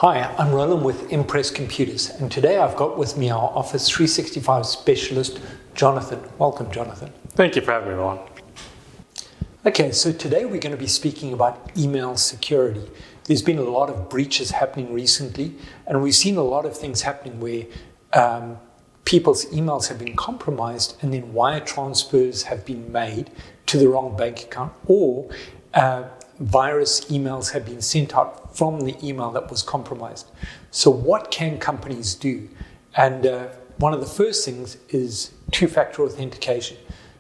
Hi, I'm Roland with Impress Computers, and today I've got with me our Office 365 specialist, Jonathan. Welcome, Jonathan. Thank you for having me, Roland. Okay, so today we're going to be speaking about email security. There's been a lot of breaches happening recently, and we've seen a lot of things happening where people's emails have been compromised and then wire transfers have been made to the wrong bank account, or virus emails have been sent out from the email that was compromised. So what can companies do? And one of the first things is two-factor authentication.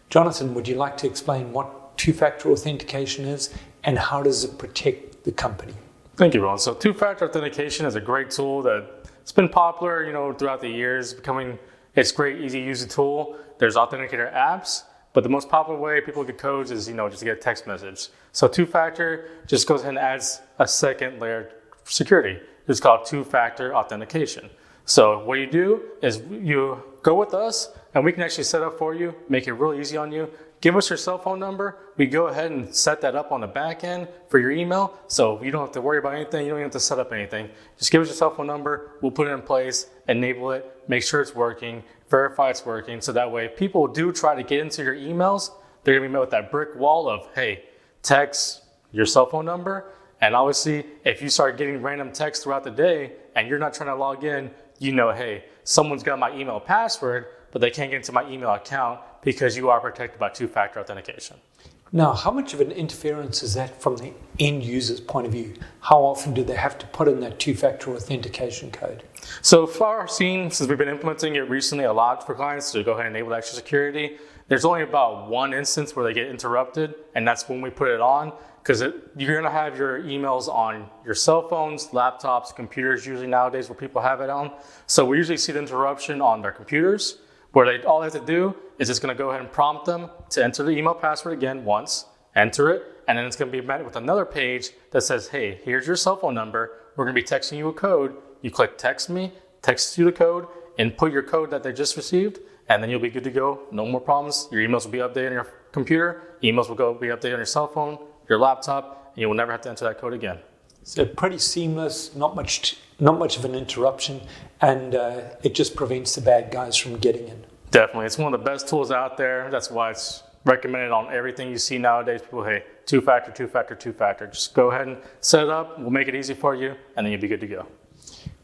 Jonathan, would you like to explain what two-factor authentication is and how does it protect the company? Thank you, Ron. So two-factor authentication is a great tool that's been popular, throughout the years, it's a great, easy to use tool. There's authenticator apps, but the most popular way people get codes is, just to get a text message. So two-factor just goes ahead and adds a second layer of security. It's called two-factor authentication. So what you do is you go with us and we can actually set up for you, make it really easy on you. Give us your cell phone number. We go ahead and set that up on the back end for your email. So you don't have to worry about anything. You don't even have to set up anything. Just give us your cell phone number. We'll put it in place, enable it, make sure it's working, verify it's working. So that way if people do try to get into your emails, they're going to be met with that brick wall of, hey, text your cell phone number. And obviously, if you start getting random texts throughout the day and you're not trying to log in, hey, someone's got my email password, but they can't get into my email account because you are protected by two-factor authentication. Now, how much of an interference is that from the end user's point of view? How often do they have to put in that two-factor authentication code? So far seen, since we've been implementing it recently a lot for clients to go ahead and enable extra security, there's only about one instance where they get interrupted, and that's when we put it on, because you're going to have your emails on your cell phones, laptops, computers, usually nowadays where people have it on. So we usually see the interruption on their computers, where all they have to do is it's going to go ahead and prompt them to enter the email password again once, enter it, and then it's going to be met with another page that says, hey, here's your cell phone number. We're going to be texting you a code. You click text me, text you the code, input your code that they just received, and then you'll be good to go. No more problems. Your emails will be updated on your computer. Emails will be updated on your cell phone, your laptop, and you will never have to enter that code again. So pretty seamless, not much of an interruption, and it just prevents the bad guys from getting in. Definitely. It's one of the best tools out there. That's why it's recommended on everything you see nowadays. People, hey, two-factor, two-factor, two-factor. Just go ahead and set it up. We'll make it easy for you, and then you'll be good to go.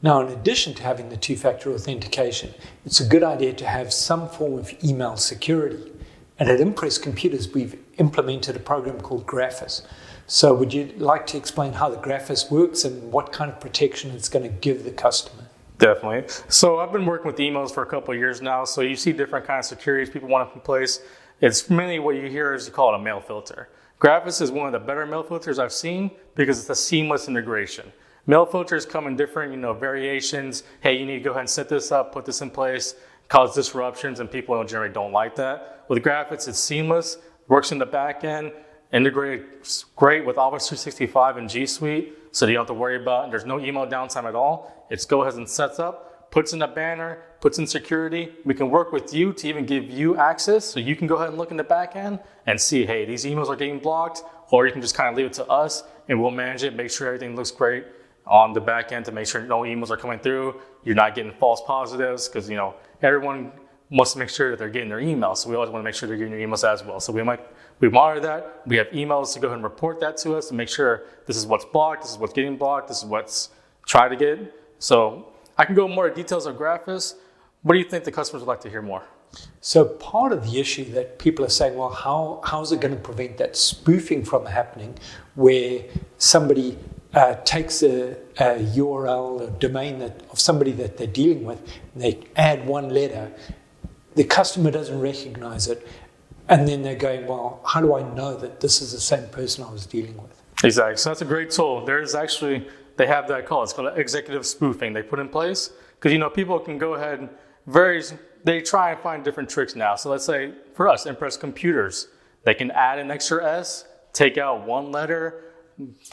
Now, in addition to having the two-factor authentication, it's a good idea to have some form of email security. And at Impress Computers, we've implemented a program called Graphus. So would you like to explain how the Graphus works and what kind of protection it's going to give the customer? Definitely. So I've been working with emails for a couple of years now. So you see different kinds of securities people want to put in place. It's mainly what you hear is you call it a mail filter. Graphus is one of the better mail filters I've seen because it's a seamless integration. Mail filters come in different, variations. Hey, you need to go ahead and set this up, put this in place, cause disruptions, and people generally don't like that. With Graphus, it's seamless, works in the back end, integrated great with Office 365 and G Suite, so you don't have to worry about it. There's no email downtime at all. It's go ahead and sets up, puts in a banner, puts in security. We can work with you to even give you access, so you can go ahead and look in the back end and see, hey, these emails are getting blocked, or you can just kind of leave it to us, and we'll manage it, make sure everything looks great on the back end to make sure no emails are coming through. You're not getting false positives because, everyone wants to make sure that they're getting their emails. So we always want to make sure they're getting their emails as well. So we monitor that. We have emails to go ahead and report that to us to make sure this is what's blocked, this is what's getting blocked, this is what's tried to get. So I can go more details on Graphus. What do you think the customers would like to hear more? So part of the issue that people are saying, well, how is it going to prevent that spoofing from happening where somebody takes a URL, a domain of somebody that they're dealing with, and they add one letter, the customer doesn't recognize it, and then they're going, well, how do I know that this is the same person I was dealing with? Exactly. So that's a great tool. They have that call. It's called executive spoofing they put in place because, people can go ahead and they try and find different tricks now. So let's say for us, Impress Computers, they can add an extra S, take out one letter,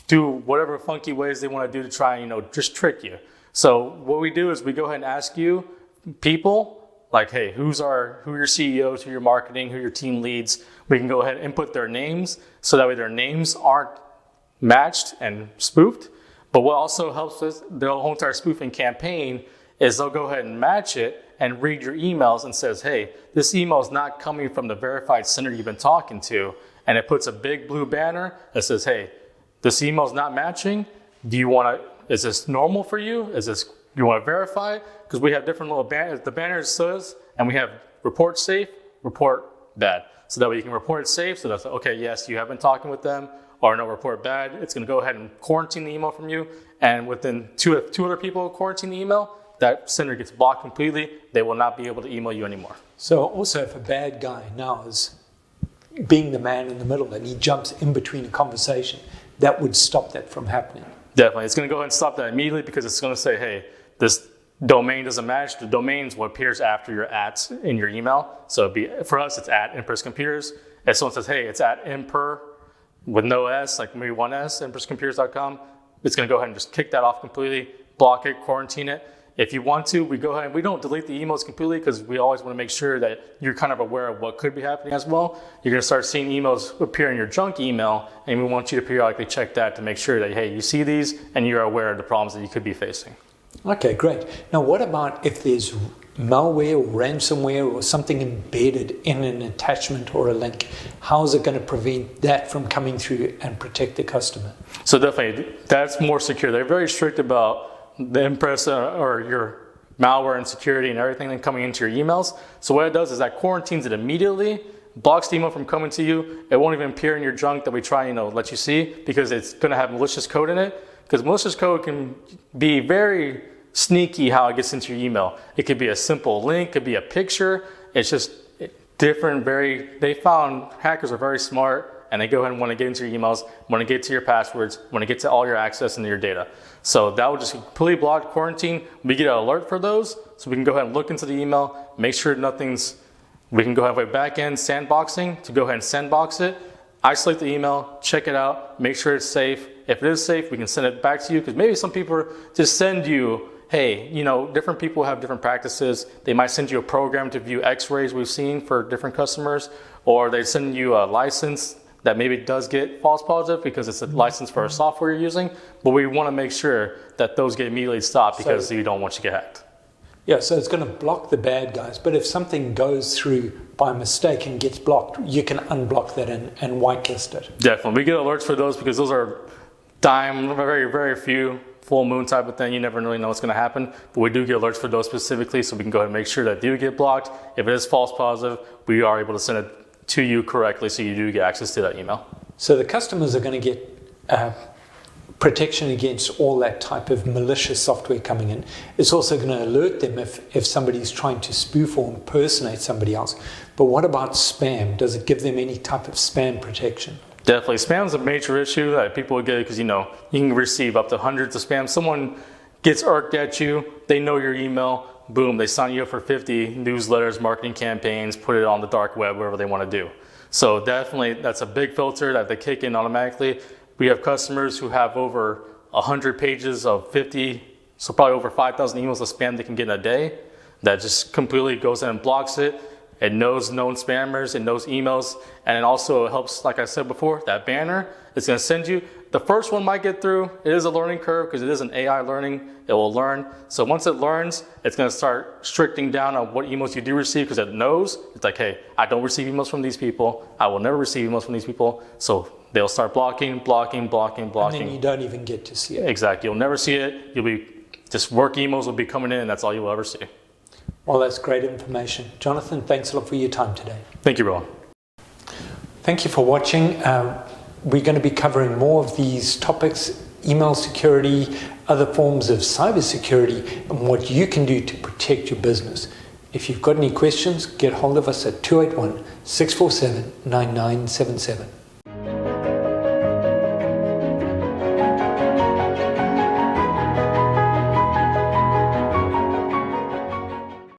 do whatever funky ways they want to do to try and, just trick you. So what we do is we go ahead and ask you people like, hey, who are your CEOs, who your marketing, who your team leads. We can go ahead and input their names so that way their names aren't matched and spoofed. But what also helps with the whole entire spoofing campaign is they'll go ahead and match it and read your emails and says, hey, this email is not coming from the verified sender you've been talking to. And it puts a big blue banner that says, hey, this email is not matching. Is this normal for you? You want to verify it? Because we have different little banners. The banner says, and we have report safe, report bad. So that way you can report it safe. So that's okay, yes, you have been talking with them, or no, report bad. It's going to go ahead and quarantine the email from you. And within two other people quarantine the email, that sender gets blocked completely. They will not be able to email you anymore. So also if a bad guy now is being the man in the middle and he jumps in between a conversation, that would stop that from happening. Definitely. It's going to go ahead and stop that immediately because it's going to say, hey, this domain doesn't match. The domain is what appears after your @ in your email. So for us, it's @Empress Computers. If someone says, hey, it's @Emper with no S, like maybe one S, empresscomputers.com, it's going to go ahead and just kick that off completely, block it, quarantine it. If you want to, we go ahead and we don't delete the emails completely because we always want to make sure that you're kind of aware of what could be happening as well. You're going to start seeing emails appear in your junk email, and we want you to periodically check that to make sure that, hey, you see these and you're aware of the problems that you could be facing. Okay, great. Now, what about if there's malware or ransomware or something embedded in an attachment or a link? How is it going to prevent that from coming through and protect the customer? So definitely, that's more secure. They're very strict about the Impress or your malware and security and everything coming into your emails. So what it does is that quarantines it immediately, blocks the email from coming to you. It won't even appear in your junk that we try, let you see, because it's going to have malicious code in it. Because malicious code can be very sneaky how it gets into your email. It could be a simple link, could be a picture. It's just different. They found hackers are very smart. And they go ahead and want to get into your emails, want to get to your passwords, want to get to all your access into your data. So that will just completely block quarantine. We get an alert for those, so we can go ahead and look into the email, make sure we can go ahead with back-end sandboxing to go ahead and sandbox it, isolate the email, check it out, make sure it's safe. If it is safe, we can send it back to you, because maybe some people just send you, hey, different people have different practices. They might send you a program to view x-rays we've seen for different customers, or they send you a license that maybe does get false positive because it's a license for a software you're using, but we want to make sure that those get immediately stopped because you don't want you to get hacked. Yeah, so it's going to block the bad guys, but if something goes through by mistake and gets blocked, you can unblock that and whitelist it. Definitely. We get alerts for those because those are very, very few, full moon type of thing. You never really know what's going to happen, but we do get alerts for those specifically, so we can go ahead and make sure that they do get blocked. If it is false positive, we are able to send it to you correctly, so you do get access to that email. So the customers are going to get protection against all that type of malicious software coming in. It's also going to alert them if somebody's trying to spoof or impersonate somebody else. But what about spam? Does it give them any type of spam protection? Definitely. Spam is a major issue that people would get because, you can receive up to hundreds of spam. Someone gets irked at you, they know your email, boom, they sign you up for 50 newsletters, marketing campaigns, put it on the dark web, whatever they want to do. So definitely that's a big filter that they kick in automatically. We have customers who have over 100 pages of 50, so probably over 5,000 emails of spam they can get in a day. That just completely goes in and blocks it. It knows known spammers, it knows emails, and it also helps, like I said before, that banner, it's going to send you. The first one might get through. It is a learning curve because it is an AI learning. It will learn. So once it learns, it's going to start restricting down on what emails you do receive because it knows. It's like, hey, I don't receive emails from these people. I will never receive emails from these people. So they'll start blocking. And then you don't even get to see it. Exactly. You'll never see it. Just work emails will be coming in, and that's all you'll ever see. Well, that's great information. Jonathan, thanks a lot for your time today. Thank you, Rowan. Thank you for watching. We're going to be covering more of these topics, email security, other forms of cybersecurity, and what you can do to protect your business. If you've got any questions, get hold of us at 281-647-9977.